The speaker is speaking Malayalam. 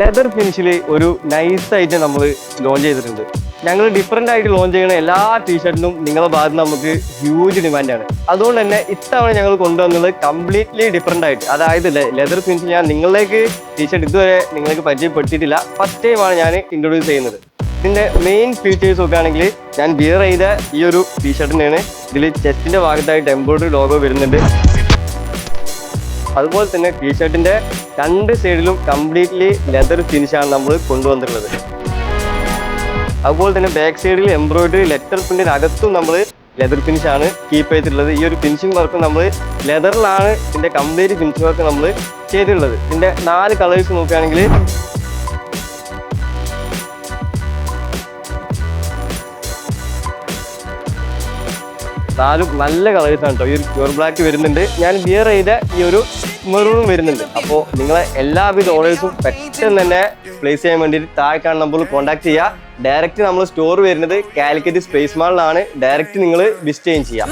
ലെതർ ഫിനിഷിൽ ഒരു നൈസായിട്ട് നമ്മൾ ലോഞ്ച് ചെയ്തിട്ടുണ്ട്. ഞങ്ങൾ ഡിഫറെൻ്റ് ആയിട്ട് ലോഞ്ച് ചെയ്യുന്ന എല്ലാ ടീഷർട്ടിനും നിങ്ങളുടെ ഭാഗത്ത് നമുക്ക് ഹ്യൂജ് ഡിമാൻഡാണ്. അതുകൊണ്ട് തന്നെ ഇത്തവണ ഞങ്ങൾ കൊണ്ടുവന്നത് കംപ്ലീറ്റ്ലി ഡിഫറെൻ്റ് ആയിട്ട്, അതായത് ലെതർ ഫിനിഷ് ഞാൻ നിങ്ങളിലേക്ക് ടീഷർട്ട് ഇതുവരെ നിങ്ങൾക്ക് പരിചയപ്പെടുത്തിയിട്ടില്ല. ഫസ്റ്റ് ടൈമാണ് ഞാൻ ഇൻട്രൊഡ്യൂസ് ചെയ്യുന്നത്. ഇതിൻ്റെ മെയിൻ ഫീച്ചേഴ്സ് നോക്കുകയാണെങ്കിൽ ഞാൻ വിയർ ചെയ്ത ഈ ഒരു ടീഷർട്ടിനാണ്. ഇതിൽ ചെസ്റ്റിൻ്റെ ഭാഗത്തായിട്ട് എംബ്രോയിഡറി ലോഗോ വരുന്നുണ്ട്. അതുപോലെ തന്നെ ടീഷർട്ടിൻ്റെ രണ്ട് സൈഡിലും കംപ്ലീറ്റ്ലി ലെതർ ഫിനിഷാണ് നമ്മൾ കൊണ്ടുവന്നിട്ടുള്ളത്. അതുപോലെ തന്നെ ബാക്ക് സൈഡിൽ എംബ്രോയിഡറി ലെറ്റർ പ്രിന്റിനകത്തും നമ്മൾ ലെതർ ഫിനിഷാണ് കീപ്പ് ചെയ്തിട്ടുള്ളത്. ഈ ഒരു ഫിനിഷിംഗ് വർക്ക് നമ്മൾ ലെതറിലാണ് ഇതിൻ്റെ കംപ്ലീറ്റ് ഫിനിഷിംഗ് വർക്ക് നമ്മൾ ചെയ്തിട്ടുള്ളത്. ഇതിൻ്റെ 4 കളേഴ്സ് നോക്കുകയാണെങ്കിൽ നല്ല കളേഴ്സാണ് കേട്ടോ. ഈ ഒരു പ്യൂർ ബ്ലാക്ക് വരുന്നുണ്ട്. ഞാൻ വിയർ ചെയ്ത ഈ ഒരു മെറൂണും വരുന്നുണ്ട്. അപ്പോൾ നിങ്ങളെ എല്ലാവിധ ഓർഡേഴ്സും പെട്ടെന്ന് തന്നെ പ്ലേസ് ചെയ്യാൻ വേണ്ടിയിട്ട് താഴെ കാണുന്ന നമ്പറിൽ കോൺടാക്ട് ചെയ്യുക. ഡയറക്റ്റ് നമ്മൾ സ്റ്റോർ വരുന്നത് കാലിക്കറ്റ് സ്പേസ് മാളിലാണ്. ഡയറക്റ്റ് നിങ്ങൾ വിസിറ്റ് ചെയ്യുകയും ചെയ്യാം.